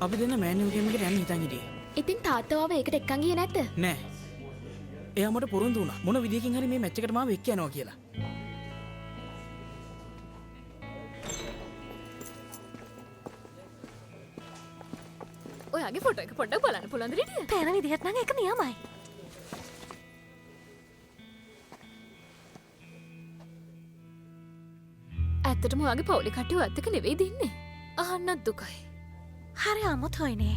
අපි දෙන්න මෑනියු ගේම් එකට යන්න හිතන් හිටියේ. ඉතින් තාත්තව ඒකට එක්කන් ගියේ නැද්ද? නෑ. එයා මට පොරොන්දු වුණා. මොන විදියකින් හරි මේ මැච් එකට මාව එක්ක යනවා කියලා. ඔයාගේ ෆොටෝ එක පොඩ්ඩක් බලන්න පුළුවන්ද ලිටිය? පේන විදිහට නම් ඒක නියමයි. ඇත්තටම ඔයාගේ පවුලේ කට්ටිය ඔයත් එක්ක නෙවෙයි දින්නේ. අහන්නත් දුකයි. හරි අමුතුයිනේ.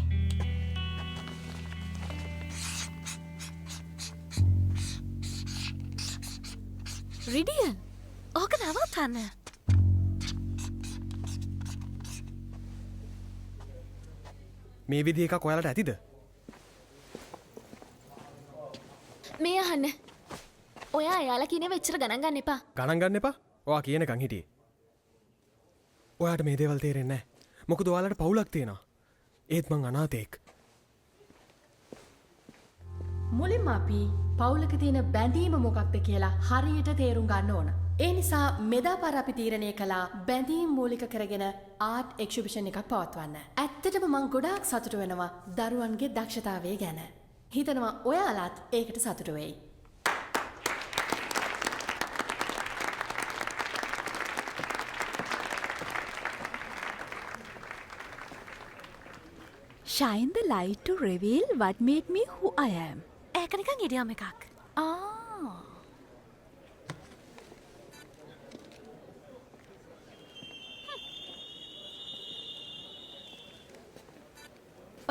රිඩිය ඕක නවත්තන්න. මේ විදිහ එකක් ඔයාලට ඇතිද? මේ අහන්න. ඔයා එයාලා කියනව එච්චර ගණන් ගන්න එපා. ගණන් ගන්න එපා. ඔයා කියනකන් හිටියේ. ඔයාට මේ දේවල් තේරෙන්නේ නැහැ. මොකද ඔයාලට පවුලක් තියෙනවා. ඒත් මං අනාථයෙක්. මුලින්ම අපි පවුලක තියෙන බැඳීම මොකක්ද කියලා හරියට තේරුම් ගන්න ඕන. ඒ නිසා මෙදාපාර අපි තීරණය කළා බැඳීම් මූලික කරගෙන ආර්ට් එක්සිබිෂන් එකක් පවත්වන්න. ඇත්තටම මං ගොඩාක් සතුටු වෙනවා දරුවන්ගේ දක්ෂතාවය ගැන. හිතනවා ඔයාලත් ඒකට සතුටු වෙයි. Shine the light to reveal what made me who I am. ඒක නිකන් ඉඩියම් එකක්.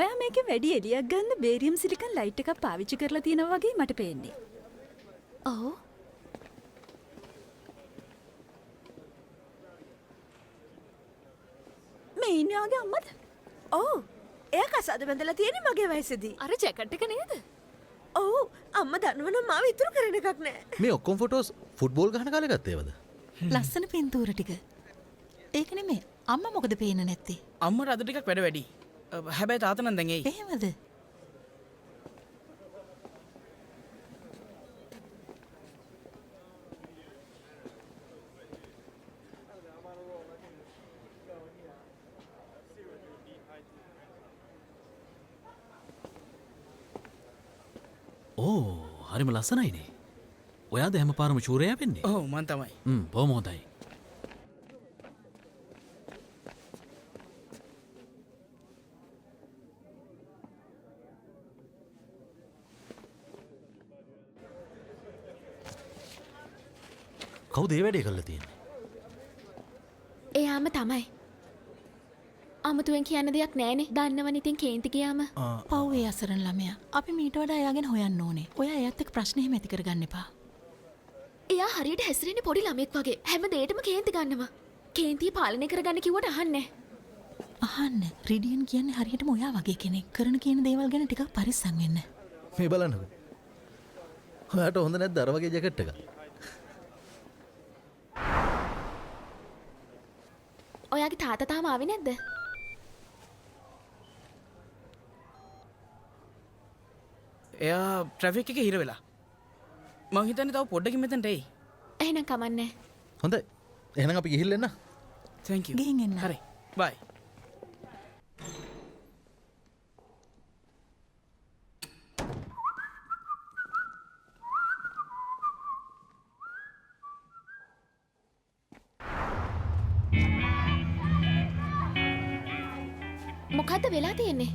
ඔයා මේකේ වැඩි එළියක් ගන්න බේරියම් සිලිකන් ලයිට් එකක් පාවිච්චි කරලා තියෙනවා වගේ මට පේන්නේ. ඔව්. මේ ඉන්නේ ඔයාගේ අම්මද? ඔව්. එයා කසාද බැඳලා තියෙන්නේ මගේ වයසේදී. අර ජැකට් එක නේද? ඔව්. අම්මා දන්නවනම් මාව ඉතුරු කරන එකක් නෑ. මේ ඔක්කොම ෆොටෝස් ෆුට්බෝල් ගහන කාලේ ගත්තේවද? ලස්සන පින්තූර ටික. ඒක නෙමෙයි. අම්මා මොකද පේන්නේ නැත්තේ? අම්මට අද ටිකක් වැඩ වැඩි. හැබැයි තාත්තා නම් දැන් එයි. එහෙමද? ඕ හරිම ලස්සනයිනේ. ඔයාද හැම පාරම චූරයා වෙන්නේ? ඔව් මං තමයි. බොහොම හොඳයි. කවුද ඒ වැඩේ කරලා තියෙන්නේ? එයාම තමයි. අමුතුවෙන් කියන්න දෙයක් නෑනේ. දන්නවනේ ඉතින් කේන්ති ගියාම. පව්වේ අසරණ ළමයා. අපි මීට වඩා එයාගෙන හොයන්න ඕනේ. ඔයා එයාත් එක්ක ප්‍රශ්න එහෙම ඇති කරගන්න එපා. එයා හරියට හැසිරෙන්නේ පොඩි ළමෙක් වගේ. හැම දෙයකටම කේන්ති ගන්නවා. කේන්තිය පාලනය කරගන්න කිව්වට අහන්නේ නැහැ. අහන්න. රිඩියන් කියන්නේ හරියටම ඔයා වගේ කෙනෙක්. කරන කියන දේවල් ගැන ටිකක් පරිස්සම් වෙන්න. මේ බලන්නකෝ. ඔයාට හොඳ නැද්ද අර වගේ ජැකට් එකක්? ඔයාගේ තාත්තා තාම ආවේ නැද්ද? එයා ට්‍රැෆික් එකේ හිර වෙලා. මං හිතන්නේ තව පොඩ්ඩකින් මෙතනට එයි. එහෙනම් කමන්නේ. හොඳයි. එහෙනම් අපි ගිහින් එන්න. Thank you. ගිහින් එන්න. හරි. bye. මොකද්ද වෙලා තියෙන්නේ?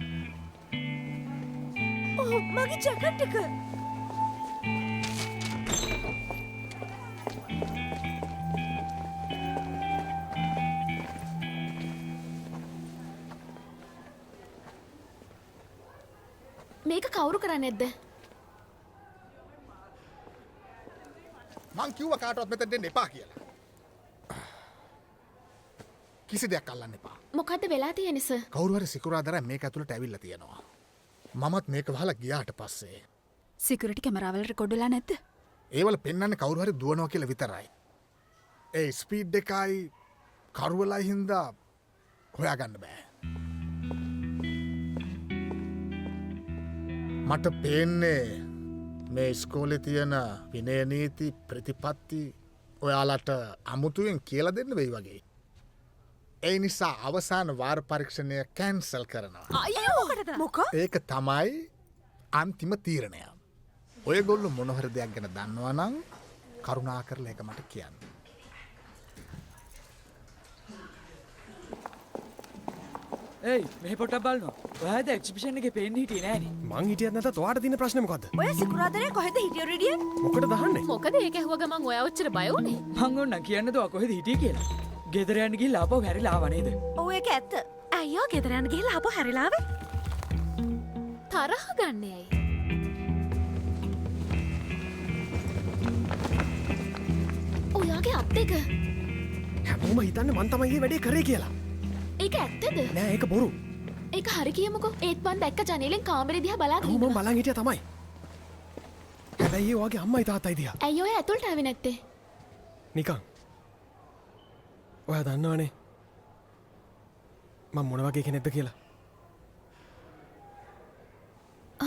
ඔව් මගේ ජැකට් එක. මේක කවුරු කරන්නේ නැද්ද? මං කිව්වා කාටවත් මෙතන දෙන්න එපා කියලා. කිසි දෙයක් අල්ලන්න එපා. මොකද්ද වෙලා තියෙන්නේ සර්? කවුරු හරි සිකුරාදරන් මේක ඇතුළට ඇවිල්ලා තියෙනවා. මමත් මේක වහලා ගියාට පස්සේ සිකියුරිටි කැමරාවල රෙකෝඩ් වෙලා නැද්ද? ඒවල පෙන්වන්නේ කවුරු හරි දුවනවා කියලා විතරයි. ඒ ස්පීඩ් එකයි කරුවලයි හින්දා හොයාගන්න බෑ. මට පේන්නේ මේ ඉස්කෝලේ තියෙන විනය නීති ප්‍රතිපත්ති ඔයාලට අමුතුවෙන් කියලා දෙන්න වෙයි වගේ. ඒ නිසා අවසාන වාර පරීක්ෂණය කැන්සල් කරනවා. මොක ඒක තමයි අන්තිම තීරණය. ඔයගොල්ලු මොනහර දෙයක් ගැන දන්නවා නම් කරුණා කරලා ඒක මට කියන්න. ඒයි මේ පොට බලන්න ඔයාද එක්ෂිපිෂන් එක පෙන් හිටියේ නෑනේ. මං හිටියත් නැත ඔයාට තියෙන ප්‍රශ්නේ මොකද්ද? ඔය සිකුරාදනේ කොහෙද හිටිය රෙඩිය? මොකටද දහන්නේ? මොකද ඒක ඇහුව ගමන් ඔයා ඔච්චර බය වුනේ? මං ඕන්න කියන්නද ඔයා කොහෙද හිටියේ කියලා. ගෙදර යන්න ගිහිල්ලා ආපහු හැරිලා ආවා නේද? ඔව් ඒක ඇත්ත. අයියෝ ගෙදර යන්න ගිහලා ආපහු හැරිලා ආවේ. තරහ ගන්න ඇයි? ඔයාගේ අත් දෙක හැමෝම හිතන්නේ මං තමයි මේ වැඩේ කරේ කියලා. ඒක ඇත්තද? නෑ ඒක බොරු. ඒක හරි කියමුකෝ. ඒත් මං දැක්ක ජනේලෙන් කාමරේ දිහා බලාගෙන මම ඉන්නවා. බලන් හිටියා තමයි. හැබැයි ඒ වගේ අම්මයි තාත්තයි දිහා. ඇයි ඔය ඇතුළට ආවේ නැත්තේ? නිකන්. ඔයා දන්නවනේ මම මොන වගේ කෙනෙක්ද කියලා.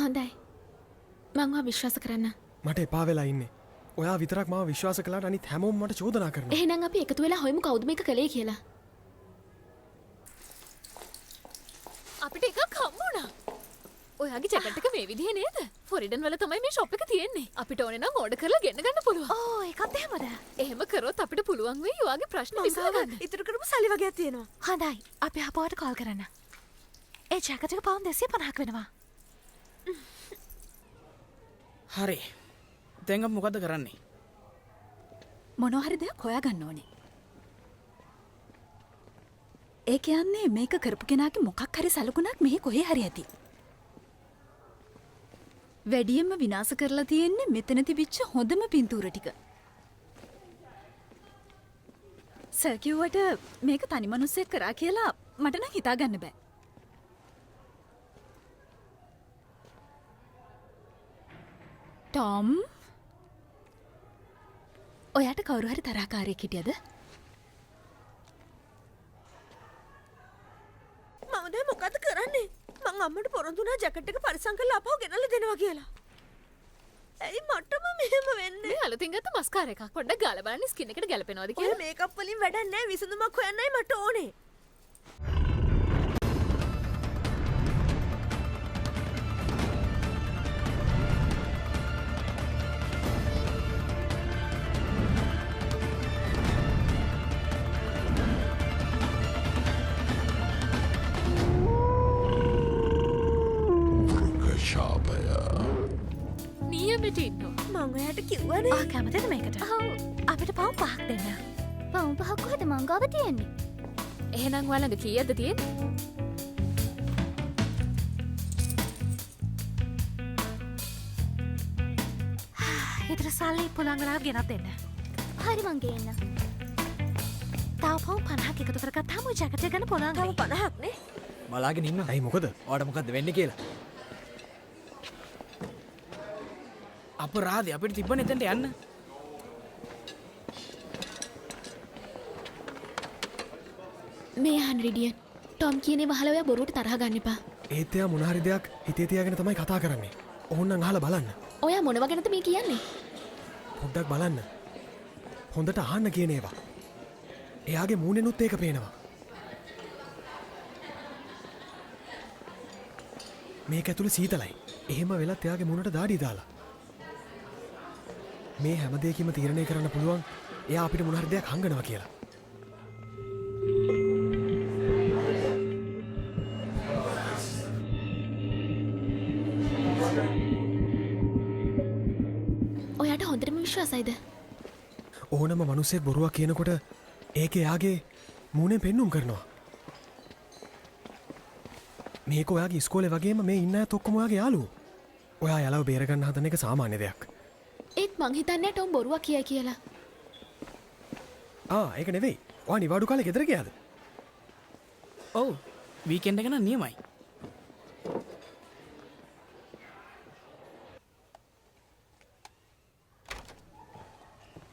හොඳයි. මං ඔයා විශ්වාස කරන්න. මට එපා වෙලා ඉන්නේ. ඔයා විතරක් මාව විශ්වාස කළාට අනිත් හැමෝම මට චෝදනා කරනවා. එහෙනම් අපි එකතු වෙලා හොයමු කවුද මේක කළේ කියලා. අපිට එකක් හම්බුණා. ඔයාගේ ජැකට් එක මේ විදිහේ නේද? ෆොරිඩන් වල තමයි මේ ෂොප් එක තියෙන්නේ. අපිට ඕනේ නම් ඕඩර් කරලා ගෙන්න ගන්න පුළුවන්. ඕ ඒකත් එහෙමද? එහෙම කරොත් අපිට පුළුවන් වෙයි ඔයාගේ ප්‍රශ්න විසඳගන්න. ඉතුරු කරපු සල්ලි වගේක් තියෙනවා. හොඳයි. අපි ආපුවට කෝල් කරන්න. ඒ ජැකට් එක පවුන් 250ක් වෙනවා. හරි. දැන් අපි මොකද්ද කරන්නේ? මොනවා හරි දෙයක් හොයාගන්න ඕනේ. ඒ කියන්නේ මේක කරපු කෙනාගේ මොකක් හරි සලකුණක් මෙහි කොහේ හරි ඇති. වැඩියෙන්ම විනාශ කරලා තියෙන්නේ මෙතන තිබිච්ච හොඳම පින්තූර ටික. සර් කිව්වට මේක තනි මිනිස්සෙක් කරා කියලා මට නම් හිතා ගන්න බෑ. ටොම් ඔයාට කවුරු හරි තරහකාරයෙක් හිටියද? මම දැන් මොකද කරන්නේ? මං අම්මට පොරොන්දු වුණා ජැකට් එක පරිසම් කරලා ආපහු ගෙනල්ලා දෙනවා කියලා. ඇයි මටම මෙහෙම වෙන්නේ? මේ අලුතින් ගත්ත මස්කාරා එකක්. පොඩ්ඩක් ගාලා බලන්න ස්කින් එකට ගැලපෙනවද ඔය කියලා. මේකප් වලින් වැඩක් නැහැ. විසඳුමක් හොයන්නයි මට ඕනේ. නියමෙට ඉන්නවා. මං ඔයාට කිව්වනේ. ආ කැමතිද මේකට? ඔව්. අපිට පවුන් 5ක් දෙන්න. පවුන් පහක් කොහෙද මං ගාව තියෙන්නේ? එහෙනම් ඔයා ළඟ කීයක්ද තියෙන්නේ? හිතර සල්ලි පුළන් වෙලාව ගෙනත් දෙන්න. හරි මං ගේන්න. තව පවුන් 50ක් එකතු කරගත්තාම ඔය ජැකට් එක ගන්න පුළුවන්. තව 50ක් නේ. බලාගෙන ඉන්න. ඇයි මොකද? ඔයාට මොකද්ද වෙන්නේ කියලා. අපරාධේ අපිට තිබ්බනේ එතනට යන්න. මේ අහන්න රිඩියන්. ටොම් කියන්නේ වහලා ඔයා බොරුවට තරහ ගන්න එපා. ඒත් එයා මොන හරි දෙයක් හිතේ තියාගෙන තමයි කතා කරන්නේ. ඕන්නම් අහලා බලන්න. ඔයා මොනවා ගැනද මේ කියන්නේ? පොඩ්ඩක් බලන්න. හොඳට අහන්න කියන ඒවා. එයාගේ මූණෙනුත් ඒක පේනවා. මේක ඇතුළේ සීතලයි. එහෙම වෙලත් එයාගේ මූණට දාඩි දාලා. මේ හැම දෙයකින්ම තීරණය කරන්න පුළුවන් එයා අපිට මොන හරි දෙයක් හංගනවා කියලා. ඔයාට හොඳටම විශ්වාසයිද? ඕනම මිනිස්සෙක් බොරුවක් කියනකොට ඒක එයාගේ මූණෙන් පෙන්눔 කරනවා. මේක ඔයාගේ ඉස්කෝලේ වගේම මේ ඉන්න අයත් ඔක්කොම ඔයාගේ යාළුවෝ. ඔයා යාළුව බේරගන්න හදන එක සාමාන්‍ය දෙයක්. ඒත් මං හිතන්නේ ටොම් බොරුවක් කියයි කියලා. ඒක නෙවෙයි. ඔයා නිවාඩු කාලේ ගෙදර ගියාද? ඔව්. වීකෙන්ඩ් එක නම් නියමයි.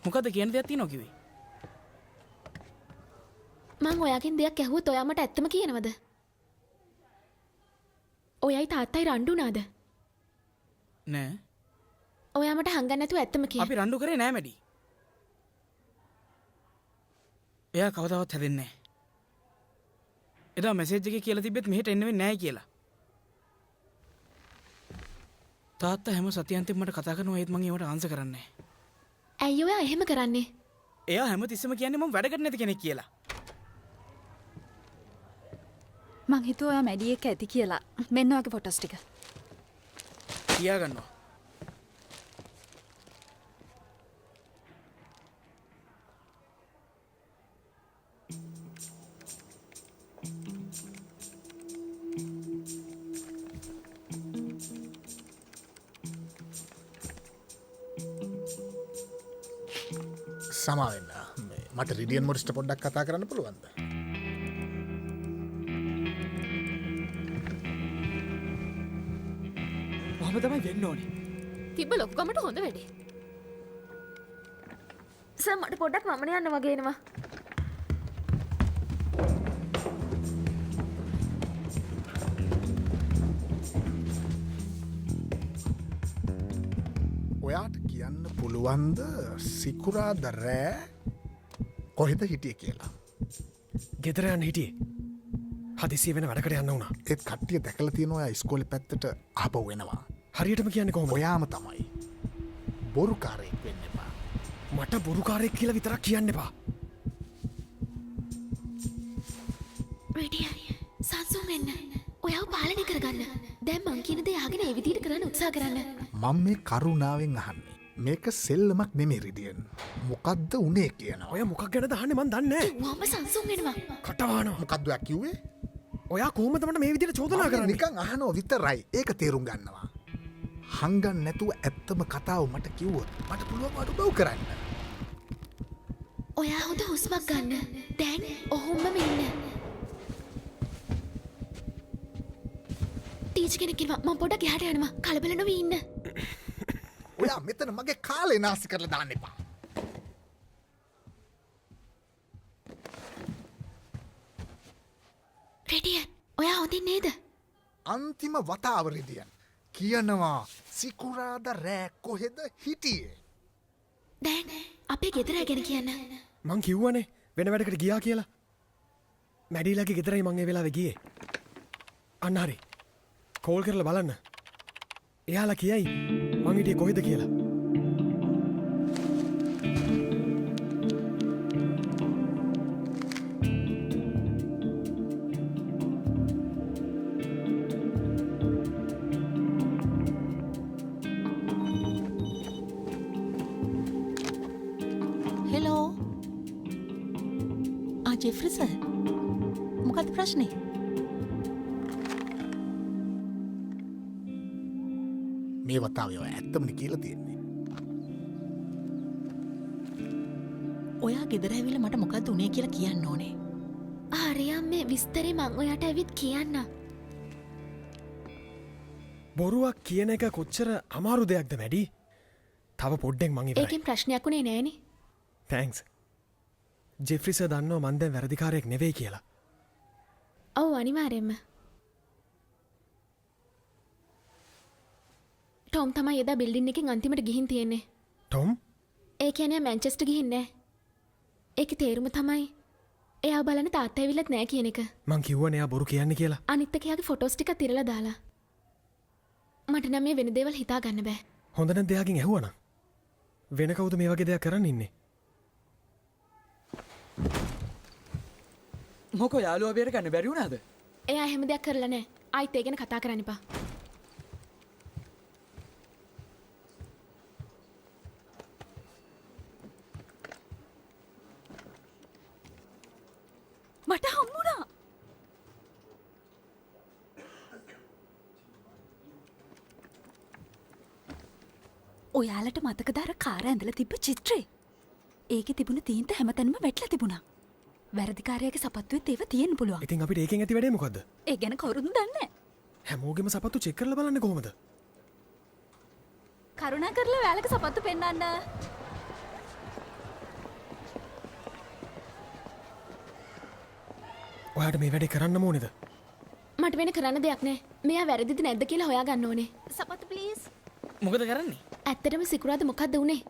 මොකද කියන දෙයක් තියෙනවා කිව්වේ? මං ඔයාගෙන් දෙයක් ඇහුවොත් ඔයා මට ඇත්තම කියනවද? ඔයයි තාත්තයි රණ්ඩු වුණාද? නෑ. ඔයා මට හංගන්න නැතුව ඇත්තම කියන්න. අපි රණ්ඩු කරේ නෑ මැඩි. එයා කවදාවත් හැදෙන්නේ නෑ. එදා මැසේජ් එකේ කියලා තිබෙත් මෙහෙට එන්න වෙන්නේ නැහැ කියලා. තාත්තා හැම සතියන්තෙම මට කතා කරනවා ඒත් මම ඒවට ආන්සර් කරන්නේ නැහැ. ඇයි ඔයා එහෙම කරන්නේ? එයා හැම තිස්සෙම කියන්නේ මම වැඩකට නැති කෙනෙක් කියලා. මං හිතුවා ඔයා මැඩි එක ඇති කියලා. මෙන්න ඔයාගේ ෆොටෝස් ටික. කියා ගන්නවා. සමාවෙන්න මට රිඩියන් මොරිස්ට පොඩ්ඩක් කතා කරන්න පුළුවන්ද? මම තමයි වෙන්න ඕනේ. තිබ්බ ලොක්කමට හොඳ වැඩේ. සර් මට පොඩ්ඩක් වමන යන්න වගේ එනවා. ඔයාට කියන්න පුළුවන්ද සිකුරාද රෑ කොහෙද හිටිය කියලා? ගෙදර යන්න හිටියේ. හදිසිය වෙන වැඩකට යන්න වුණා. ඒත් කට්ටිය දැකලා තියෙනවා ඔයා ඉස්කෝලේ පැත්තට ආපහු එනවා. හරියටම කියන්නේ කොහොමද? ඔයාම තමයි. බොරුකාරයෙක් වෙන්න එපා. මට බොරුකාරයෙක් කියලා විතරක් කියන්න එපා. රෙඩිය සංසුන් වෙන්න. ඔයාව පාලනය කරගන්න. දැන් මං කියන දේ අහගෙන ඒ විදිහට කරන්න උත්සාහ කරන්න. මම මේ කරුණාවෙන් අහන්නේ. මේක සෙල්ලමක් නෙමෙයි රිඩියන්. මොකද්ද උනේ කියනවා. ඔය මොකක් ගැනද අහන්නේ මන් දන්නේ නැහැ. මම සංසුන් වෙනවා. කටවානවා. මොකද්ද ඔයා කිව්වේ? ඔයා කොහොමද මට මේ විදිහට චෝදනා කරන්නේ? නිකන් අහනවා විතරයි. ඒක තේරුම් ගන්නවා. හංගන් නැතුව ඇත්තම කතාව මට කිව්වොත් මට පුළුවන් වට උදව් කරන්න. ඔයා හොඳ හුස්මක් ගන්න. දැන් ඔහොමම ඉන්න. ටීචර් කෙනෙක් ඉන්නවා. මම පොඩ්ඩක් එහාට යනවා. කලබල නොවී ඉන්න. ඔයා මෙතන මගේ කාලේ නාස්ති කරලා දාන්න එපා. රෙඩියන් ඔයා හොඳින් නේද? අන්තිම වතාව රිඩියන් කියනවා සිකුරාද රෑ කොහෙද හිටියේ? දැන් අපේ ගෙදර ගැන කියන්න. මං කිව්වනේ වෙන වැඩකට ගියා කියලා. මැඩිලාගේ ගෙදරයි මං ඒ වෙලාවේ ගියේ. අන්න හරි. කෝල් කරලා බලන්න. එයාලා කියයි මං හිටියේ කොහෙද කියලා. හෙලෝ ජෙෆ්රි සර් මොකක්ද ප්‍රශ්නේ? මේ වතාවේ ඔය ඇත්තමනේ කියලා තියෙන්නේ. ඔයා ගෙදර ඇවිල්ලා මට මොකද්ද උනේ කියලා කියන්න ඕනේ. හරියම් මේ විස්තරේ මං ඔයාට ඇවිත් කියන්න. බොරුවක් කියන එක කොච්චර අමාරු දෙයක්ද මැඩි? තව පොඩ්ඩෙන් මං ඉවරයි. ඒකෙන් ප්‍රශ්නයක් උනේ නෑනේ. තැන්ක්ස්. ජෙෆ්රි සර් දන්නවා මං දැන් වැරදිකාරයෙක් නෙවෙයි කියලා. ඔව් අනිවාර්යෙන්ම. ටොම් තමයි එදා බිල්ඩින් එකෙන් අන්තිමට ගිහින් තියෙන්නේ. ටොම්? ඒ කියන්නේ මැන්චෙස්ටර් ගිහින් නෑ. ඒකේ තේරුම තමයි එයා බලන්න තාත්තා ඇවිල්ලත් නෑ කියන එක. මං කිව්වනේ එයා බොරු කියන්නේ කියලා. අනිත් එයාගේ ෆොටෝස් ටික තිරලා දාලා. මට නම් මේ වෙන දේවල් හිතා ගන්න බෑ. හොඳ නැද්ද එයාගෙන් ඇහුවනම්? වෙන කවුද මේ වගේ දෙයක් කරන්න ඉන්නේ? මොකෝ යාළුවා බේර ගන්න බැරි වුණාද? එයා එහෙම දෙයක් කරලා නෑ. ආයිත් ඒ ගැන කතා කරන්න එපා. මට හම්බුණා. ඔයාලට මතකද අර කාර් ඇඳලා තිබ්බ චිත්‍රේ? ඒකේ තිබුණ තීන්ත හැමතැනම වැටලා තිබුණා. වැරදිකාරයාගේ සපත්තුවෙත් ඒව තියෙන්න පුළුවන්. ඉතින් අපිට ඒකෙන් ඇති වැඩේ මොකද්ද? ඒ ගැන කවුරුත් දන්නේ නැහැ. හැමෝගෙම සපත්තු චෙක් කරලා බලන්නේ කොහොමද? කරුණා කරලා ඔයාලගේ සපත්තු පෙන්නන්න. ඔයාට මේ වැඩේ කරන්න ඕනේද? මට වෙන කරන්න දෙයක් නෑ. මෙයා වැරදිද නැද්ද කියලා හොයාගන්න ඕනේ. සපත්තු ප්ලීස්. මොකද කරන්නේ? ඇත්තටම සිකුරාද මොකද්ද උනේ?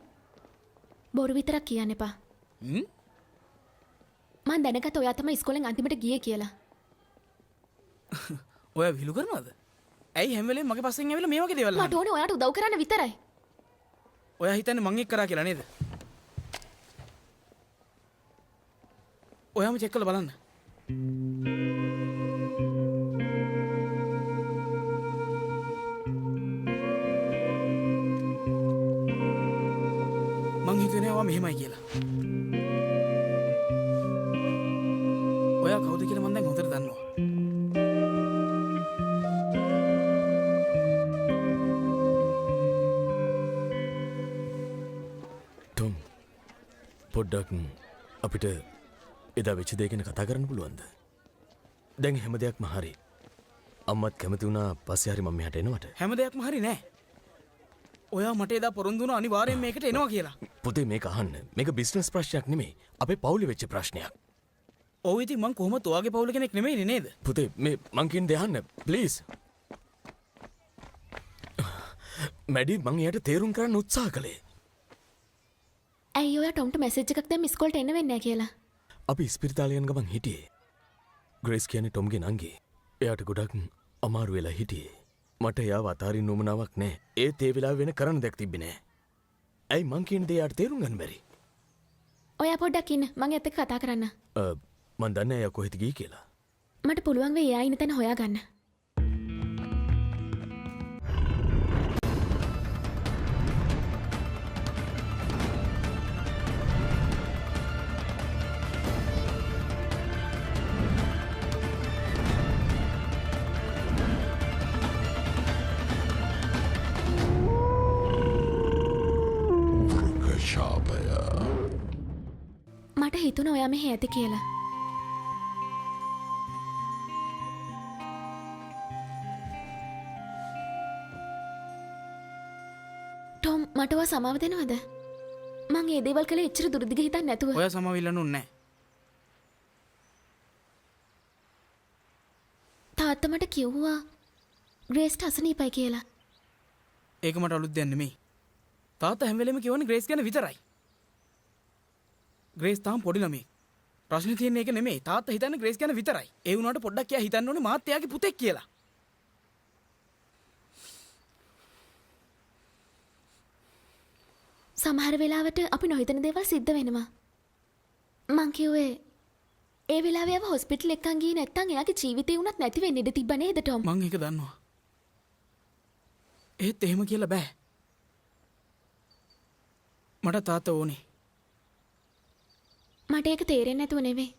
බොරු විතරක් කියන්න එපා. මං දැනගත්ත ඔයා තමයි ඉස්කෝලෙන් අන්තිමට ගියේ කියලා. ඔය විලු කරනවද? ඇයි හැම වෙලේම මගේ පස්සෙන් ඇවිල්ලා මේ වගේ දේවල් මට ඕනේ ඔයාට උදව් කරන්න විතරයි. ඔයා හිතන්නේ මං එක් කරා කියලා නේද? ඔයාම චෙක් කරලා බලන්න. මං හිතුවේ ඔයා මෙහෙමයි කියලා. ඔයා කවුද කියලා මං දැන් හොඳට දන්නවා. ටොම් පොඩ්ඩක් අපිට එදා වෙච්ච දේ ගැන කතා කරන්න පුළුවන්ද? දැන් හැම දෙයක්ම හරි. අම්මත් කැමති වුණා පස්සේ හරි මම මෙහාට එනවට. හැම දෙයක්ම හරි නෑ. ඔයා මට එදා පොරොන්දු වුණා අනිවාර්යෙන් මේකට එනවා කියලා. පුතේ මේක අහන්න. මේක බිස්නස් ප්‍රශ්නයක් නෙමෙයි. අපේ පවුලේ වෙච්ච ප්‍රශ්නයක්. ඔව් ඉතින් මං කොහොමද ඔයාගේ පවුල කෙනෙක් නෙමෙයිනේ නේද? පුතේ මේ මං කියන දේ අහන්න ප්ලීස්. මැඩි මං එයාට තේරුම් කරන්න උත්සාහ කළේ. ඇයි ඔයා ටොම්ට මැසේජ් එකක් දැම්ම ඉස්කෝලේට එන්න වෙන්නේ නැහැ කියලා? අපි ඉස්පිරිතාලේ යන ගමන් හිටියේ. ග්‍රේස් කියන්නේ ටොම්ගේ නංගි. එයාට ගොඩක් අමාරු වෙලා හිටියේ. මට එයාව අතාරින්න උවමනාවක් නැහැ. ඒත් ඒ වෙලාවෙ වෙන කරන්න දෙයක් තිබ්බේ නැහැ. ඇයි මං කියන දේ යාට තේරුම් ගන්න බැරි? ඔයා පොඩ්ඩක් ඉන්න. මං එයාත් එක්ක කතා කරන්න. මන් දන්නේ එයා කොහෙද ගියේ කියලා. මට පුළුවන් වෙයි එයා ඉන්න තැන හොයාගන්න. මට හිතුණා ඔයා මෙහෙ ඇති කියලා. ටොම් මට ඔයා සමාව දෙනවද? මං ඒ දේවල් කළේ එච්චර දුරදිග හිතන්නේ නැතුව. ඔයා සමාව ඉල්ලන්න ඕනේ නැහැ. තාත්තා මට කිව්වා ග්‍රේස්ට අසනීපයි කියලා. ඒක මට අලුත් දෙයක් නෙමෙයි. තාත්තා හැම වෙලේම කියවන්නේ ග්‍රේස් ගැන විතරයි. ග්‍රේස් තාම පොඩි ළමයෙක්. ප්‍රශ්නේ තියෙන්නේ ඒක නෙමෙයි. තාත්තා හිතන්නේ ග්‍රේස් ගැන විතරයි. ඒ වුණාට පොඩ්ඩක් එයා හිතන්න ඕනේ මාත් එයාගේ පුතෙක් කියලා. සමහර වෙලාවට අපි නොහිතන දේවල් සිද්ධ වෙනවා. මං කිව්වේ ඒ වෙලාවේ ආව හොස්පිටල් එකෙන් ගියේ නැත්තම් එයාගේ ජීවිතේ උනත් නැති වෙන්න ඉඩ තිබ්බ නේද ටොම්? මං ඒක දන්නවා. ඒත් එහෙම කියලා බෑ. මට තාත්තා ඕනේ. මට ඒක තේරෙන්නේ නැතුව නෙවෙයි.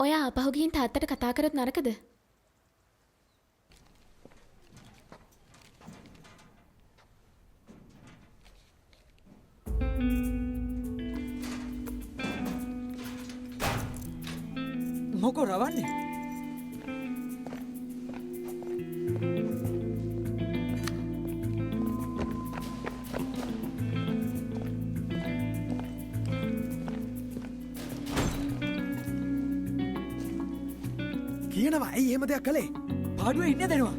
ඔයා ආපහු ගිහින් තාත්තට කතා කරත් නරකද? මොකෝ රවන්නේ? කියනවා ඇයි එහෙම දෙයක් කළේ? පාඩුවේ ඉන්න දෙනවා.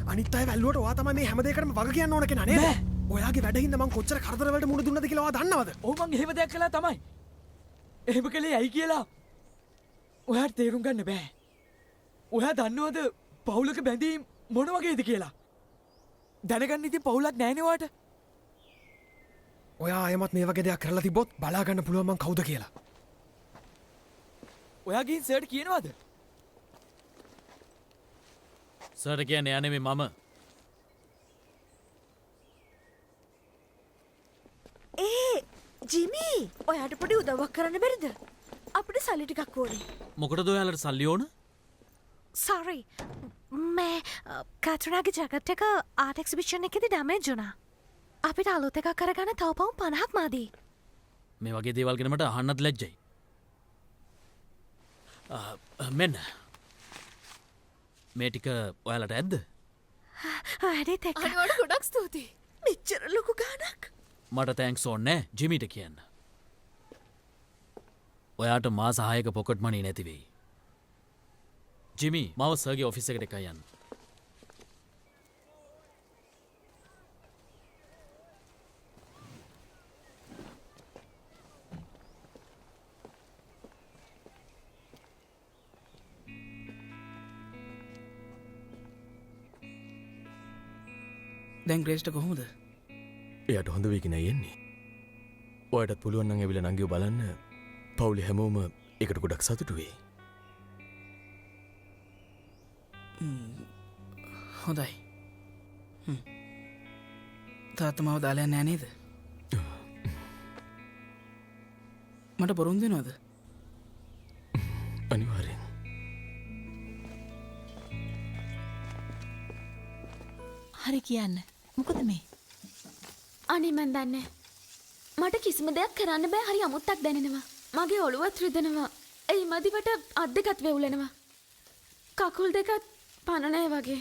අනිත් අය වැල්ලුවට ඔයා තමයි මේ හැම දෙයකටම වග කියන්න ඕන කෙනා නේද? ඔයාගේ වැඩ හින්දා මං කොච්චර කරදර වලට මුහුණ දුන්නද කියලා ඔයා දන්නවද? ඔව් මං එහෙම දෙයක් කළා තමයි. එහෙම කළේ ඇයි කියලා ඔයාට තේරුම් ගන්න බෑ. ඔයා දන්නවද පවුලක බැඳීම් මොන වගේද කියලා? දැනගන්න ඉතින් පවුලක් නෑනේ ඔයාට. ඔයා ආයමත් මේ වගේ දෙයක් කරලා තිබ්බොත් බලා ගන්න පුළුවන් මං කවුද කියලා. ඔයා ගිහින් සර්ට කියනවද? සර්ට කියන්නේ යා නෙමෙයි මම. ජිමි ඔයාට පොඩි උදව්වක් කරන්න බැරිද? අපිට සල්ලි ටිකක් ඕනේ. මොකටද ඔයාලට සල්ලි ඕන? සෝරි මේ කැටරාගේ ජැකට් එක ආර්ට් එක්සිබිෂන් එකේදී ඩැමේජ් වුණා. අපිට අලුත් එකක් කරගන්න තව පවුම් 50ක් මාදී. මේ වගේ දේවල් ගැන මට අහන්නත් ලැජ්ජයි. මෙන්න මේ ටික ඔයාලට ඇද්ද? වැඩේත් එක්ක අනිවාර්ය ගොඩක් ස්තුතියි. මෙච්චර ලොකු ගාණක්. මට තැන්ක්ස් ඕනේ නෑ ජිමිට කියන්න. ඔයාට මා සහයක පොකට් මනී නැතිවෙයි. ජිමි මව සර්ගේ ඔෆිස් එකට එකයි යන්න. දැන් ග්‍රේස්ට කොහොමද? එයට හොඳ වේගෙන යන්නේ. ඔයටත් පුළුවන් නම් ඇවිල්ලා නංගිව බලන්න. පවුලේ හැමෝම එකට ගොඩක් සතුටු වෙයි. හොඳයි. තාත්තා මාව දාලා යන්නේ නෑ නේද? මට බොරුන් දෙනවද? අනිවාර්යෙන්. හරි කියන්න. මොකද මේ? අනේ මන් දන්නේ. මට කිසිම දෙයක් කරන්න බෑ. හරි අමුත්තක් දැනෙනවා. මගේ ඔළුවත් රිදෙනවා. ඒ මදිවට අත් දෙකත් වෙවුලනවා. කකුල් දෙකත් පණ නැහැ වගේ.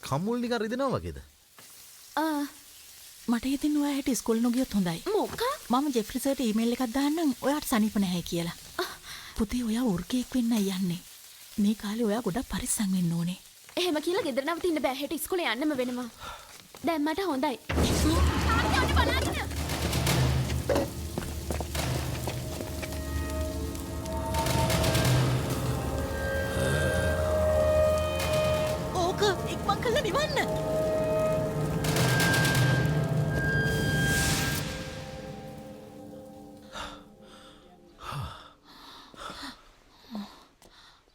කමුල් නිකන් රිදෙනවා වගේද? මට හිතෙන්නේ ඔයා හිට ඉස්කෝලේ නොගියොත් හොඳයි. මොකක්? මම ජෙෆ්රි සර්ට ඊමේල් එකක් දාන්නම් ඔයාට සනීප නැහැ කියලා. පුතේ ඔයා වෘකයෙක් වෙන්න යන්නේ. මේ කාලේ ඔයා ගොඩක් පරිස්සම් වෙන්න ඕනේ. එහෙම කියලා ගෙදර නවතින්න බෑ. හෙට ඉස්කෝලේ යන්නම වෙනවා. දැන් මට හොඳයි. ඕක ඉක්මන් කළා නිවන්න.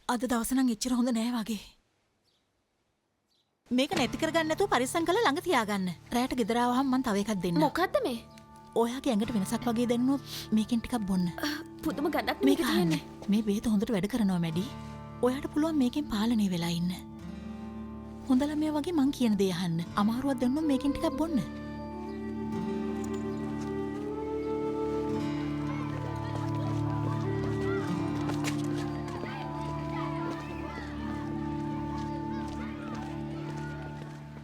අද දවස නම් එච්චර හොඳ නෑ වගේ. මේක නැති කරගන්න නැතුව පරිස්සම් කරලා ළඟ තියාගන්න. රැයට ගෙදර ආවහම මම තව එකක් දෙන්නම්. මොකද්ද මේ? ඔයාගේ ඇඟට වෙනසක් වගේ දැනුනොත් මේකෙන් ටිකක් බොන්න. පුදුම ගඳක් මේක තියෙන්නේ. මේ බේත හොඳට වැඩ කරනවා මැඩි. ඔයාට පුළුවන් මේකෙන් පාලනය වෙලා ඉන්න. හොඳ ළමයා වගේ මං කියන දේ අහන්න. අමාරුවක් දැනුනොත් මේකෙන් ටිකක් බොන්න.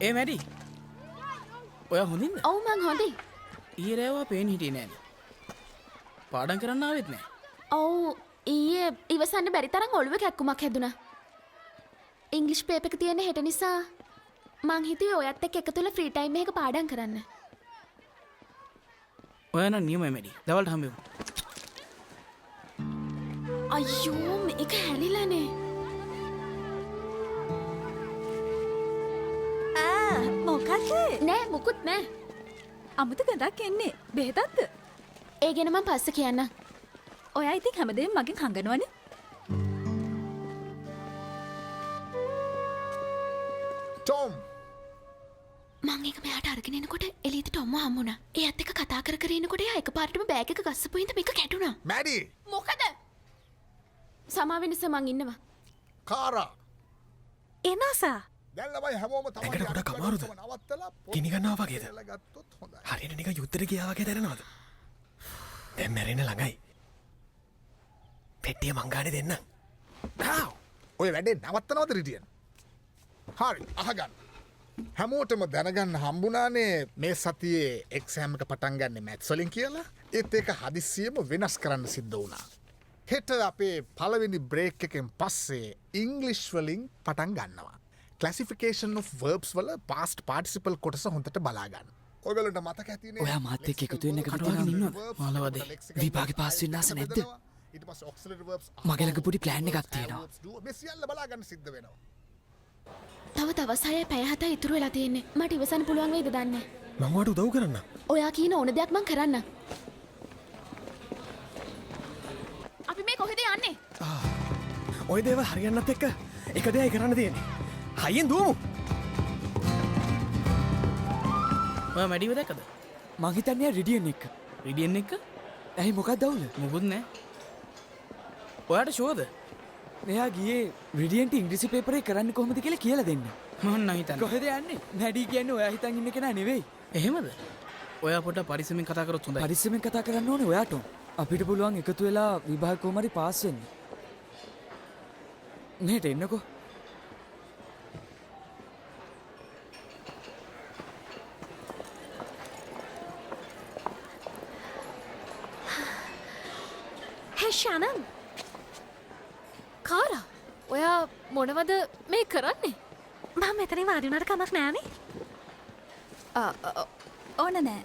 ඒ මැඩි. ඔයා හොඳින්ද? ඔව් මං හොඳයි. ඊරේවා පේන් හිටියේ නෑනේ. පාඩම් කරන්න ආවෙත් නෑ. ඔව් ඊයේ ඉවසන්න බැරි තරම් ඔළුවේ කැක්කුමක් හැදුනා. ඉංග්‍රීසි පේපර් එක තියෙන හෙට නිසා මං හිතුවේ ඔයත් එක්ක එකතු වෙලා ෆ්‍රී ටයිම් එකක පාඩම් කරන්න. ඔයා නම් නියමයි මැඩි. දවල්ට හම්බෙමු. අයියෝ මේක හැලිලානේ. මොකක්ද? නෑ මුකුත් නෑ. අමුතු ගඳක් එන්නේ. බෙහෙතක්ද? ඒ ගැන මම පස්සේ කියන්නම්. ඔයා ඉතින් හැමදේම මගෙන් හංගනවනේ. ටොම් මං ඒක මෙයාට අරගෙන එනකොට එළියට ටොම්ව හම්බුණා. එයාත් එක්ක කතා කර කර ඉනකොට එයා එකපාරටම බෑග් එක ගස්සපු හින්දා මේක කැඩුනා. මැඩි මොකද? සමා වෙනස මං ඉන්නවා. කාරා එනසා දැන් ළමයි හැමෝම තමයි ඇඟට ගොඩක් අමාරුද? ගිනි ගන්නවා වගේද? හරියට නිකන් යුද්ධෙට ගියා වගේ දැනෙනවද? දැන් මැරෙන්න ළඟයි. පෙට්ටිය මං ගානේ දෙන්න. ඔය වැඩේ නවත්තනවද රිටියන්? හරි අහගන්න. හැමෝටම දැනගන්න හම්බුණානේ මේ සතියේ එක්සෑම් එක පටන් ගන්න මැත්ස් වලින් කියලා. ඒත් ඒක හදිස්සියෙම වෙනස් කරන්න සිද්ධ වුණා. හෙට අපේ පළවෙනි බ්‍රේක් එකෙන් පස්සේ ඉංග්ලිෂ් වලින් පටන් ගන්නවා. Classification of verbs වල past participle කොටස හොඳට බලා ගන්න. ඔයගොල්ලන්ට මතක ඇතිනේ. ඔයා මාත් එක්ක එකතු වෙන්න එකට කටුවගෙන ඉන්නවද? මාළවදේ. විභාගේ පාස් වෙන්න ආස නැද්ද? ඊට පස්සේ auxiliary verbs මගේ ළඟ පොඩි plan එකක් තියෙනවා. මේ සියල්ල බලා ගන්න සිද්ධ වෙනවා. තව දවස් 6යි පැය 7යි ඉතුරු වෙලා තියෙන්නේ. මට ඉවසන්න පුළුවන් වෙයිද දන්නේ මං ඔයාට උදව් කරන්න. ඔයා කියන ඕන දෙයක් මං කරන්න. අපි මේ කොහෙද යන්නේ? ඔය දේවල් හරියන්නත් එක්ක එක දෙයයි කරන්න තියෙන්නේ. හයියෙන් දුවමු. ඔයා මැඩිව දැක්කද? මං හිතන්නේ රිඩියන් එක්ක. රිඩියන් එක්ක? ඇයි මොකක්ද අවුල? මොකුත් නෑ. ඔයාට ෂෝද? මෙයා ගියේ රිඩියන්ට ඉංග්‍රීසි පේපරේ කරන්න කොහොමද කියලා කියලා දෙන්න. මම නම් හිතන්නේ. කොහෙද යන්නේ? නැඩි කියන්නේ ඔයා හිතන් ඉන්න කෙනා නෙවෙයි. එහෙමද? ඔයා පොඩ්ඩක් පරිස්සමෙන් කතා කරොත් හොඳයි. පරිස්සමෙන් කතා කරන්න ඕනේ ඔයාට. අපිට පුළුවන් එකතු වෙලා විභාග කොහොම හරි පාස් වෙන්න. මේට එන්නකෝ. හෙෂ ෂනන් කාරා ඔයා මොනවද මේ කරන්නේ මම මෙතනින් වාඩි වුණාට කමක් නෑනේ ඕන නෑ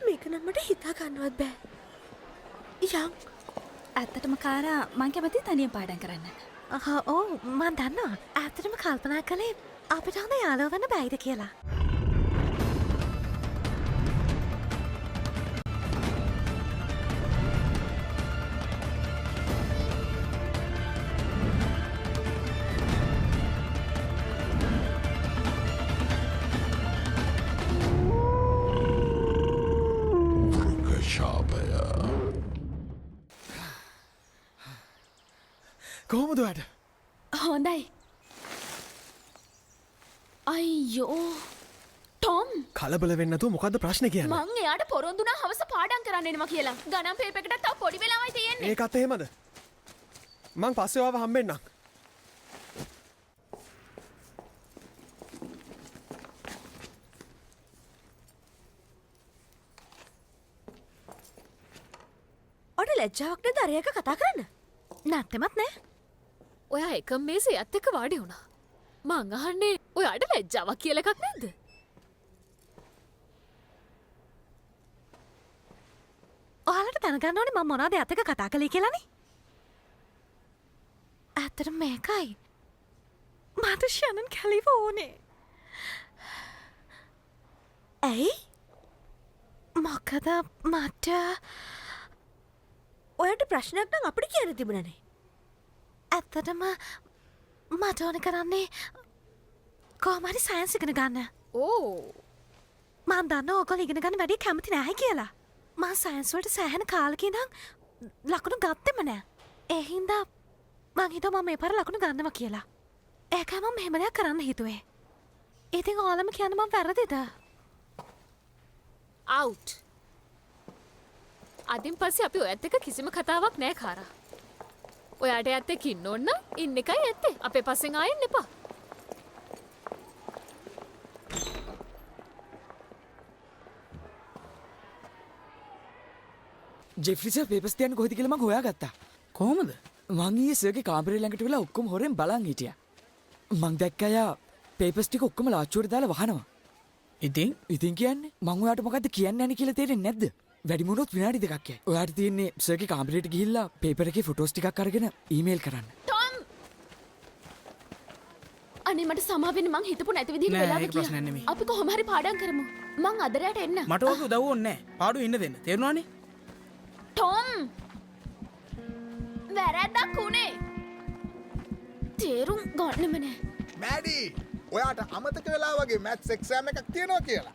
මේක නම් මට හිතා ගන්නවත් බෑ යම් ඇත්තටම කාරා මං කැමති තනියෙන් පාඩම් කරන්න ඕ මන් දන්නවා ඇත්තටම කල්පනා කළේ අපිට හොඳ යාළුවෝ වෙන්න බැයිද කියලා කොහොමද වැඩ හොඳයි අයියෝ ටොම් කලබල වෙන්නතු මොකක්ද ප්‍රශ්න කියන්න මං එයාට පොරොන්දුනා හවස පාඩම් කරන්න එනවා කියලා ගණන් පේපර් එකට තව පොඩි වෙලාවයි තියෙන්නේ ඒකත් එහෙමද මං පස්සේ ආව හම්බෙන්නම් ඔඩ ලැජ්ජාවක් නැද අරයක කතා කරන්න නැත්තෙමත් නෑ ඔයා එකම මේසේ ඇත් එක්ක වාඩි වුණා මං අහන්නේ ඔයාට ලැජ්ජාවක් කියලා එකක් නැද්ද ඔයාලට දැනගන්න ඕනේ මම මොනවද ඇත් එක්ක කතා කළේ කියලානේ ඇත්තට මේකයි මට ෂනන් කැලිව ඕනේ ඇයි මොකද මට ඔයාට ප්‍රශ්නයක් නම් අපිට කියන්න තිබුණනේ ඇත්තටම මට ඕන කරන්නේ කොහොමරි සයන්ස් ඉගෙන ගන්න මන් දන්න ඕගොල්ලෝ ඉගෙන ගන්න වැඩි කැමති නැහැ කියලා මම සයන්ස් වලට සෑහෙන කාලෙක ඉඳන් ලකුණු ගත්තෙම නෑ ඒ හින්දා මං හිතුවා මම මේ පාර ලකුණු ගන්නවා කියලා ඒකයි මම මෙහෙම දෙයක් කරන්න හිතුවේ ඉතින් ඔයාලම කියන්න මම වැරදිද අවුට් අදින් පස්සේ අපි ඔයත් එක්ක කිසිම කතාවක් නෑ කාරා ඔයාට ඇත්ත එක්ක ඉන්න ඕන ඉන්න එකයි ඇත්තේ අපේ පස්සෙන් ආයෙන්න එපා ජෙෆ්‍රි සර් පේපර්ස් තියන්න කොහෙද කියලා මං හොයාගත්තා කොහොමද මං ඊයේ සර්ගේ කාමරේ ළඟට වෙලා ඔක්කොම හොරෙන් බලන් හිටියා මං දැක්කා යා පේපර්ස් ටික ඔක්කොම ලාච්චුවට දාලා වහනවා ඉතින් කියන්නේ මං ඔයාට මොකද්ද කියන්න යන්නේ කියලා තේරෙන්නේ නැද්ද වැඩිමුණොත් විනාඩි දෙකක් යයි ඔයාට තියෙන්නේ සර්ගේ කාමරේට ගිහිල්ලා පේපර් එකේ ෆොටෝස් ටිකක් අරගෙන ඊමේල් කරන්න ටොම් අනේ මට සමා වෙන්න මං හිතපු නැති විදිහට නෑ, වෙලාව ඒක ප්‍රශ්නයක් නෙමෙයි. අපි කොහොම හරි පාඩම් කරමු මං අදරයට එන්න මට ඕක උදව් ඕනේ නෑ පාඩු ඉන්න දෙන්න තේරුණානේ ටොම් වැරද්දක් උනේ තේරුම් ගන්නෙම නෑ මැඩි ඔයාට අමතක වෙලා වගේ මැත්ස් එක්සෑම් එකක් තියෙනවා කියලා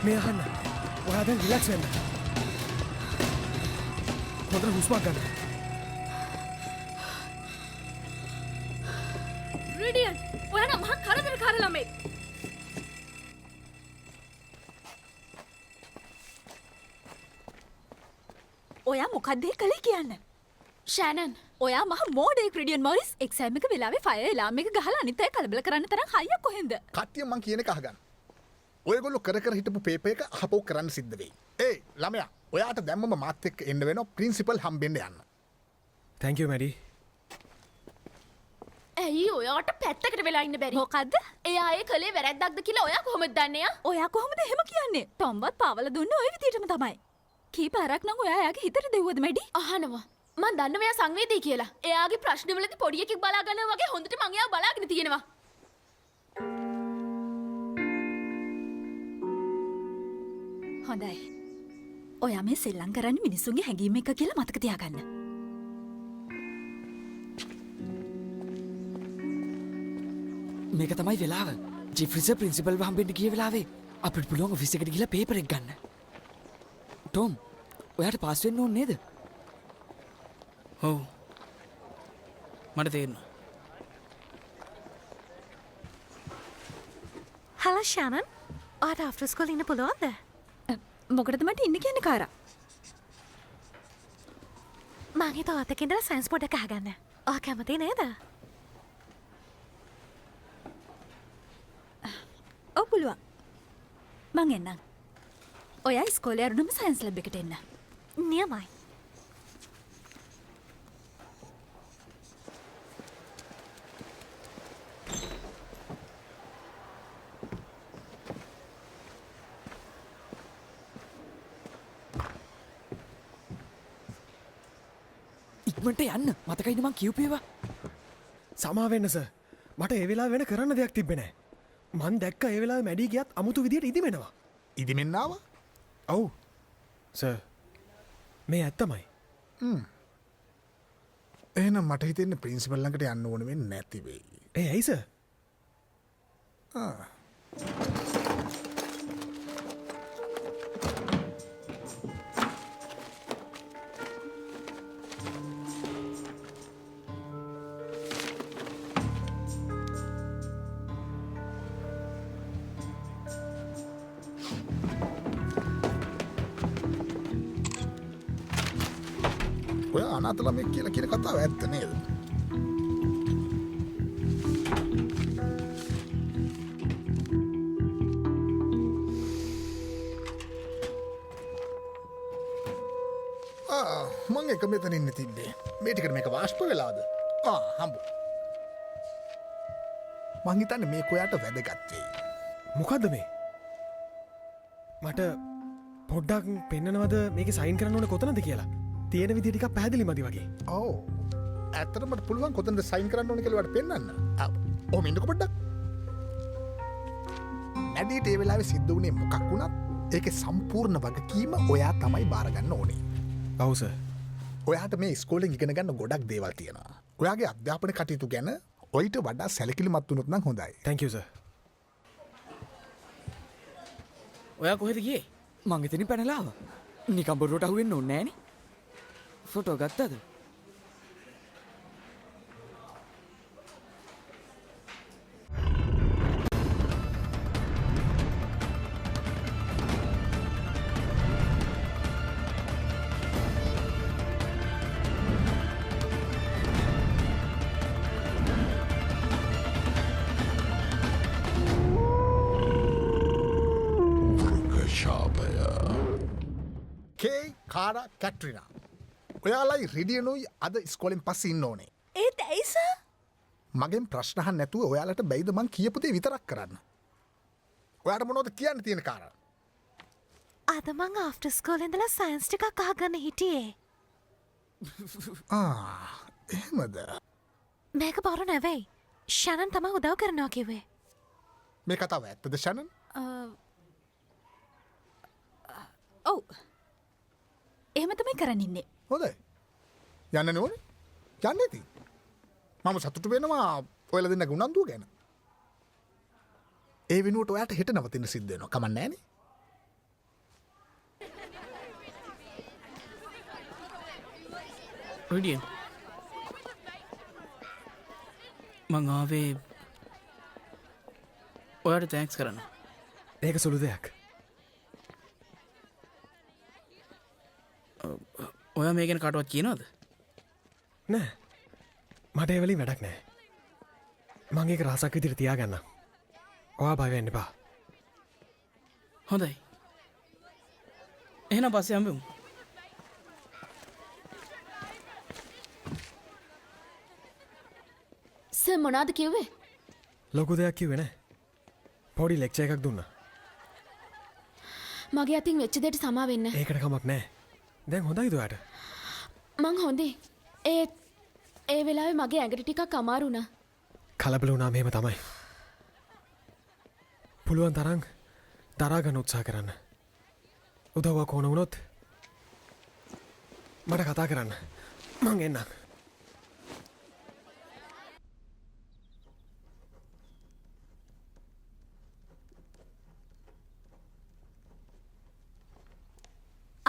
මේ අහන්න ඔයා දැන් රිලැක්ස් වෙන්න හොඳට හුස්මක් ගන්න රිඩියන් ඔයා නම් මහා කරදරකාර ළමෙක් ඔයා මොකක්ද ඒ කළේ කියන්න ෂෑනන් ඔයා මහ මෝඩේ ක්‍රිඩියන් මොරිස් එක්සෑම් එක වෙලාවේ ෆයර් එලාම් එක ගහලා අනිත් අය කලබල කරන්න තරම් හයියක් කොහෙන්ද කට්ටිය මං කියන එක අහගන්න ඔයගොල්ලෝ කර කර හිටපු පේපර් එක අහපෝ කරන්න සිද්ධ වෙයි ඒ ළමයා ඔයාට දැම්මම මාත් එක්ක එන්න වෙනවා ප්‍රින්සිපල් හම්බෙන්න යන්න thank you මැඩි ඇයි ඔයාට පැත්තකට වෙලා ඉන්න බැරි මොකද්ද එයා ඒ කලේ වැරැද්දක්ද කියලා ඔයා කොහොමද දන්නේ ඔයා කොහොමද එහෙම කියන්නේ ටොම්වත් පාවල දුන්නේ ওই විදිහටම තමයි කී පාරක් නම් ඔයා යාගේ හිතට දෙව්වද මැඩි? අහනවා. මං දන්නවා එයා සංවේදී කියලා. එයාගේ ප්‍රශ්නවලදී පොඩි එකෙක් බලා ගන්නවා වගේ හොඳට මං එයාව බලාගෙන තියෙනවා. හොඳයි. ඔයා මේ සෙල්ලම් කරන්නේ මිනිස්සුන්ගේ හැඟීම් එක කියලා මතක තියාගන්න. මේක තමයි වෙලාව. ජිෆ්රිස ප්‍රින්සිපල් හම්බෙන්න ගිය වෙලාවේ අපිට පුළුවන් ඔෆිස් එකට ගිහලා පේපර් එක ගන්න. ටොම්, ඔයාට පාස් වෙන්න ඕනේ නේද? ඔව්. මට තේරෙනවා. හලෝ ෂානන්. ඔයාට ආෆ්ටර් ස්කූල් ඉන්න පුළුවන්ද? මොකටද මට ඉන්න කියන්නේ කාරා? මං හිතුවා ඔතක ඉඳලා සයන්ස් පොඩ් එක අහගන්න. ඔයා කැමති නේද? ඔව් පුළුවන්. මං එන්නම්. ඔයා ඉස්කෝලේ අරුණම සයන්ස් ලැබ් එකට එන්න. නියමයි. ඉක්මනට යන්න. මතකයිද මං කියුපේවා? සමාවෙන්න සර්. මට ඒ වෙලාව වෙන කරන්න දෙයක් තිබ්බේ නැහැ. මං දැක්ක ඒ වෙලාවේ මැඩි ගියත් අමුතු විදියට ඉදිමෙනවා. ඉදිමෙන්නාව? ඔව්. සර්. මේ ඇත්තමයි. එහෙනම් මට හිතෙන්නේ ප්‍රින්සිපල් ළඟට යන්න ඕන වෙන්නේ නැති වෙයි. ඒ ඇයි සර්? ඔය අනාථ ළමෙක් කියලා කියන කතාව ඇත්ත නේද? මං එක මෙතන ඉන්න තිබ්බේ. මේ ටිකට මේක වාෂ්ප වෙලාද? හම්බු. මං හිතන්නේ මේක ඔයාට වැදගත් වෙයි. මොකද්ද මේ? මට පොඩ්ඩක් පෙන්නනවද මේකේ සයින් කරන්න ඕනේ කොතනද කියලා? තියෙන විදිහ ටිකක් පැහැදිලි මදි වගේ. ඔව්. ඇත්තටම මට පුළුවන් කොතනද සයින් කරන්න ඕනේ කියලා ඔයාලට පෙන්නන්න. ඔහොම ඉන්නකො පොඩ්ඩක්. මැඩීට ඒ වෙලාවේ සිද්ධ වුණේ මොකක් වුණත් ඒකේ සම්පූර්ණ වගකීම ඔයා තමයි බාර ගන්න ඕනේ. ඔව් සර්. ඔයාට මේ ඉස්කෝලෙන් ඉගෙන ගන්න ගොඩක් දේවල් තියෙනවා. ඔයාගේ අධ්‍යාපන කටයුතු ගැන ඔයිට වඩා සැලකිලිමත් වුණොත් නම් හොඳයි. Thank you sir. ඔයා කොහෙද ගියේ? මං එතනින් පැනලා ආවා. නිකන් බොරුවට අහුවෙන්න ඕනේ නෑනේ. ෆොටෝ ගත්තද? කාරා කැට්‍රිනා. ඔයාලයි රෙඩියනුයි අද ඉස්කෝලෙන් පස්සේ ඉන්න ඕනේ. ඒත් ඇයි සර්? මගෙන් ප්‍රශ්න අහන්න නැතුව ඔයාලට බැයිද මං කියපු දේ විතරක් කරන්න. ඔයාට මොනවද කියන්න තියෙන කාරා? අද මං ආෆ්ටර් ස්කූල් ඉඳලා සයන්ස් ටිකක් අහගන්න හිටියේ. එහෙමද? මේක බොරු නෙවෙයි. ෂනන් තමයි උදව් කරනවා කිව්වේ. මේ කතාව ඇත්තද ෂනන්? ඔව්. එහෙම තමයි කරන්න ඉන්නේ. හොඳයි. යන්න ඕනේ. යන්න ඉතින්. මම සතුටු වෙනවා ඔයාලා දෙන්නගේ උනන්දුව ගැන. ඒ වෙනුවට ඔයාට හෙට නවතින්න සිද්ධ වෙනවා. කමක් නැහැනේ. රෙඩියන්. මං ආවේ ඔයාට තෑන්ක්ස් කරන්න. ඒක සුළු දෙයක්. ඔයා මේ ගැන කාටවත් කියනවද? නෑ. මට ඒ වලින් වැඩක් නෑ. මං ඒක රහසක් විදිහට තියාගන්නම්. ඔයා බය වෙන්න එපා. හොඳයි. එහෙනම් පස්සේ හම්බෙමු. සර් මොනවද කිව්වේ? ලොකු දෙයක් කිව්වේ නෑ. පොඩි ලෙක්චර් එකක් දුන්නා. මගේ අතින් වෙච්ච දෙයට සමා වෙන්න. ඒකට කමක් නෑ. දැන් හොඳයිද ඔයාට? මං හොඳේ. ඒ වෙලාවේ මගේ ඇඟට ටිකක් අමාරු වුණා. කලබල වුණා මෙහෙම තමයි. පුළුවන් තරම් දරා ගන්න උත්සාහ කරන්න. උදව්වක් ඕන වුණොත් මට කතා කරන්න. මං එන්නම්.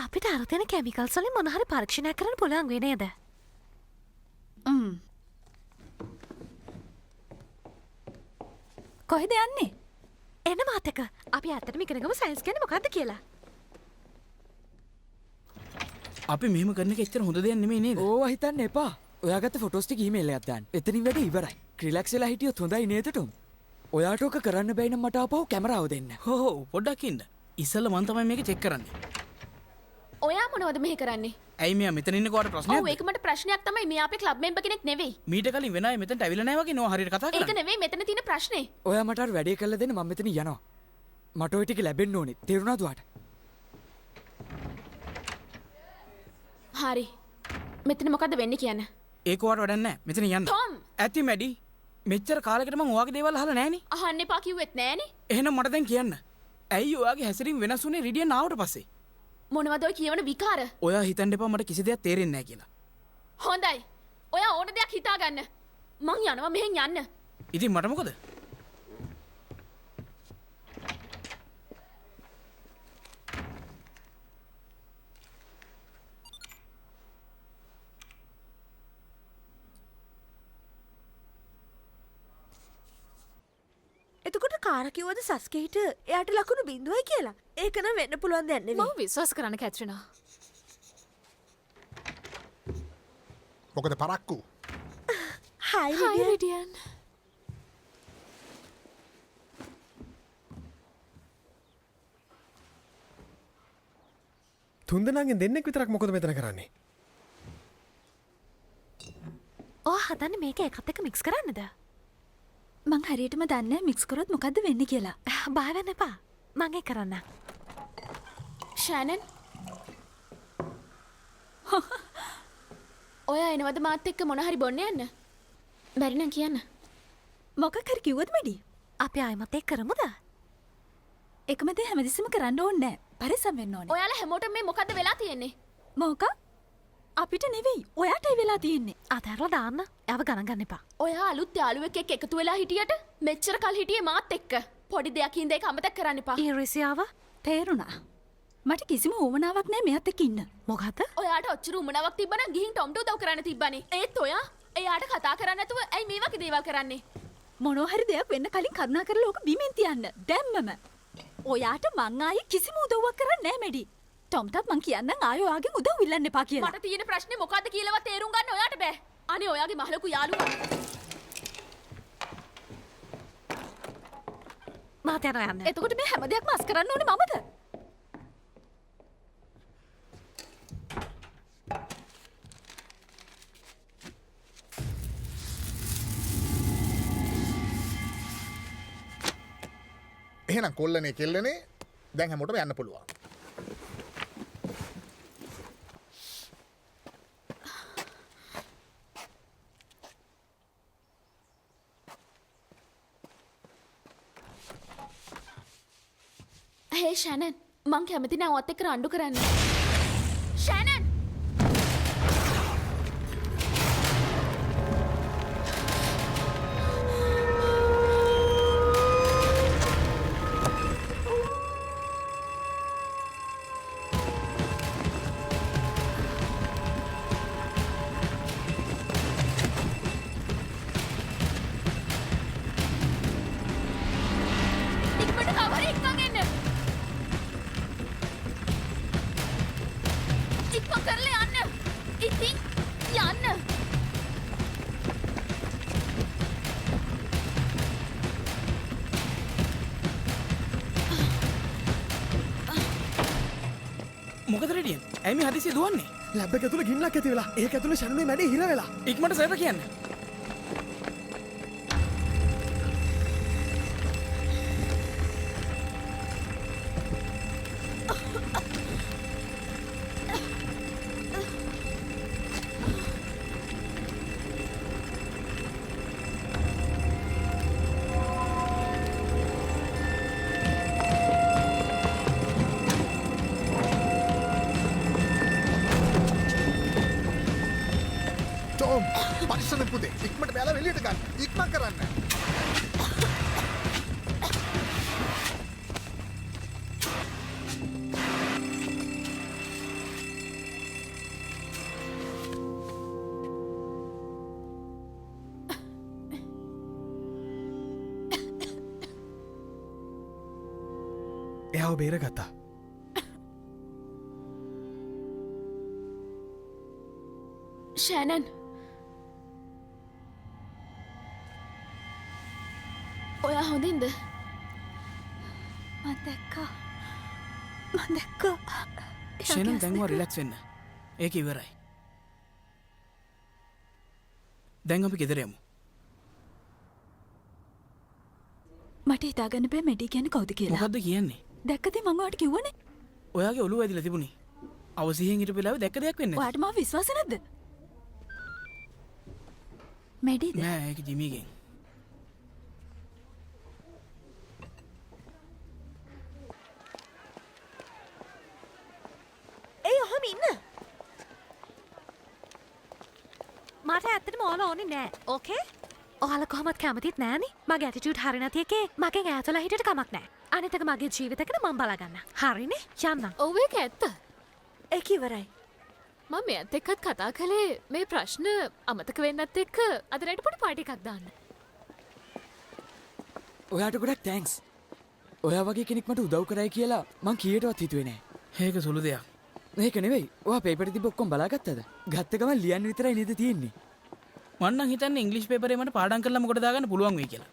අපිට අරතෙන කැමිකල්ස් වලින් මොන හරි පරීක්ෂණයක් කරන්න පුළුවන් වෙ නේද? කොහෙද යන්නේ? එන්න මාත් එක්ක. අපි ඇත්තටම ඉගෙන ගමු සයන්ස් කියන්නේ මොකක්ද කියලා. අපි මෙහෙම කරන එක එච්චර හොඳ දෙයක් නෙමෙයි නේද? ඕවා හිතන්න එපා. ඔයාගත්ත ෆොටෝස් ටික ඊමේල් එකක් දාන්න. එතනින් වැඩ ඉවරයි. රිලැක්ස් වෙලා හිටියොත් හොඳයි නේද ටොම්? ඔයාට ඔක කරන්න බැයි නම් මට ආපහු කැමරාව දෙන්න. හෝ පොඩ්ඩක් ඉන්න. ඉස්සෙල්ලා මං තමයි මේක චෙක් කරන්නේ. ඔයා මොනවද මෙහෙ කරන්නේ? ඇයි මෙයා මෙතන ඉන්න කොහට ප්‍රශ්නයක්? ඔව් ඒක මට ප්‍රශ්නයක් තමයි. මෙයා අපේ ක්ලබ් මෙම්බර් කෙනෙක් නෙවෙයි. මීට කලින් වෙන අය මෙතනට ඇවිල්ලා නැහැ වගේ නෝ හරියට කතා කරන්නේ. ඒක නෙවෙයි මෙතන තියෙන ප්‍රශ්නේ. ඔයා මට අර වැඩේ කරලා දෙන්න මම මෙතන යනවා. මට ওই ටික ලැබෙන්න ඕනේ. තේරුණාද ඔයාට? හරි. මෙතන මොකද්ද වෙන්නේ කියන්න. ඒක ඔයාට වැඩක් නැහැ. මෙතන යන්න. ටොම්. ඇති මැඩි. මෙච්චර කාලෙකට මං ඔයාගේ දේවල් අහලා නැහනේ. අහන්න එපා කිව්වෙත් නෑනේ. එහෙනම් මට දැන් කියන්න. ඇයි ඔයාගේ හැසිරීම වෙනස් වුනේ රිඩියන් ආවට පස්සේ? මොනවද ඔය කියවන විකාර? ඔයා හිතන්න එපා මට කිසි දෙයක් තේරෙන්නේ නැහැ කියලා. හොඳයි. ඔයා ඕන දෙයක් හිතාගන්න. මං යනවා මෙහෙන් යන්න. ඉතින් මට මොකද? එතකොට කාර කිව්වද සස්කේට එයාට ලකුණු 0යි කියලා? ඒක නම් වෙන්න පුළුවන් දෙයක් නෙවෙයි. මම විශ්වාස කරන්න කැත්රිනා. මොකද පරක්කු? හයි රිඩියන්. තුන්දෙනාගෙන් දෙන්නෙක් විතරක් මොකද මෙතන කරන්නේ? ඔය හදන්නේ මේක එකත් එක්ක මික්ස් කරන්නද? මං හරියටම දන්නේ නැහැ මික්ස් කරොත් මොකද්ද වෙන්නේ කියලා. බය වෙන්න එපා. මං ඒක කරන්න. ෂැනන්. ඔයා එනවද මාත් එක්ක මොන හරි බොන්න යන්න? බැරි නම් කියන්න. මොකක් හරි කිව්වද මැඩි? අපි ආයෙමත් ඒක කරමුද? එකම දේ හැමදෙස්සම කරන්න ඕනේ නැහැ. පරිස්සම් වෙන්න ඕනේ. ඔයාලා හැමෝටම මේ මොකද්ද වෙලා තියෙන්නේ? මොකක්? අපිට නෙවෙයි. ඔයාටයි වෙලා තියෙන්නේ. අතහැරලා දාන්න. එයාව ගණන් ගන්න එපා. ඔයා අලුත් යාළුවෙක් එක්ක එකතු වෙලා හිටියට මෙච්චර කල් හිටියේ මාත් එක්ක. පොඩි දෙයක් හින්දා ඒක අමතක කරන්න එපා. ඊරිසියාව තේරුණා. මට කිසිම උවමනාවක් නැහැ මෙයාත් එක්ක ඉන්න. මොකද? ඔයාට ඔච්චර උමනාවක් තිබ්බනම් ගිහින් ටොම්ට උදව් කරන්න තිබ්බනේ. ඒත් ඔයා එයාට කතා කරන්නේ නැතුව ඇයි මේ වගේ දේවල් කරන්නේ? මොනවා හරි දෙයක් වෙන්න කලින් කරුණා කරලා ඕක බිමින් තියන්න. දැම්මම. ඔයාට මං ආයේ කිසිම උදව්වක් කරන්නේ නැහැ මැඩි. ටොම්ටත් මං කියන්නම් ආයෙ ඔයාගෙන් උදව් ඉල්ලන්න එපා කියලා. මට තියෙන ප්‍රශ්නේ මොකද්ද කියලාවත් තේරුම් ගන්න ඔයාට බෑ. අනේ ඔයාගේ මහලොකු යාළුවා. මාත් යනවා යන්න. එතකොට මේ හැම දෙයක්ම අස් කරන්න ඕනේ මමද? එහෙනම් කොල්ලනේ කෙල්ලනේ දැන් හැමෝටම යන්න පුළුවන්. හේ ෂැනන් මං කැමති නෑ ඔයත් එක්ක රණ්ඩු කරන්න. ෂැනන් ඉක්මනට කවර එක්කන් එන්න. ඉක්මන් කරලා යන්න. ඉතින් යන්න. මොකද රෙඩියන්? ඇයි මේ හදිසිය දුවන්නේ? ලැබ් එක ඇතුලේ ගින්නක් ඇති වෙලා. ඒක ඇතුලේ ෂැනුනේ මැඩි හිර වෙලා. ඉක්මනට සර්වර් කියන්න. පරිස්සමෙන් පුතේ. ඉක්මනට බැලලා එළියට ගන්න. ඉක්මන් කරන්න. එයාව බේරගත්තා. ෂෑනන් ඔයා හොඳින්ද? මං දැක්කා. ෂෙනන් දැන්වා රිලක්ස් වෙන්න. ඒක ඉවරයි. දැන් අපි ගෙදර යමු. මට හිතාගන්න බෑ මැඩි කියන්නේ කවුද කියලා. මොකද්ද කියන්නේ? දැක්කද මං ඔයාට කිව්වනේ. ඔයාගේ ඔළුව ඇදිලා තිබුණේ. අවසියෙන් හිටපු වෙලාවේ දැක්ක දෙයක් වෙන්නේ නැහැ. ඔයාට මාව විශ්වාස නැද්ද? මැඩිද? නෑ ඒක ජිමිගෙන්. ඒ ඔහම ඉන්න. මට ඇත්තටම ඕන ඕනේ නෑ. ඕකේ? ඔයාලා කොහොමත් කැමතිත් නෑනේ. මගේ ඇටිටියුඩ් හරි නැති එකේ මගෙන් ඈතලා හිටියට කමක් නෑ. අනිත් එක මගේ ජීවිතේකට මම බලාගන්න. හරිනේ? යන්න. ඔව් ඒක ඇත්ත. ඒක ඉවරයි. මම මෙයත් එක්කත් කතා කළේ මේ ප්‍රශ්න අමතක වෙන්නත් එක්ක අද රැට පොඩි පාටි එකක් දාන්න. ඔයාට ගොඩක් තැන්ක්ස්. ඔයා වගේ කෙනෙක් මට උදව් කරයි කියලා මං කීයටවත් හිතුවේ නෑ. ඒක සුළු දෙයක්. මේක නෙවෙයි. ඔයා පේපර් තිබ්බ ඔක්කොම බලාගත්තද? ගත්ත ගමන් ලියන්න විතරයි නේද තියෙන්නේ. මං නම් හිතන්නේ ඉංග්‍රීසි පේපරේ මට පාඩම් කරලා මොකටද දාගන්න පුළුවන් වෙයි කියලා.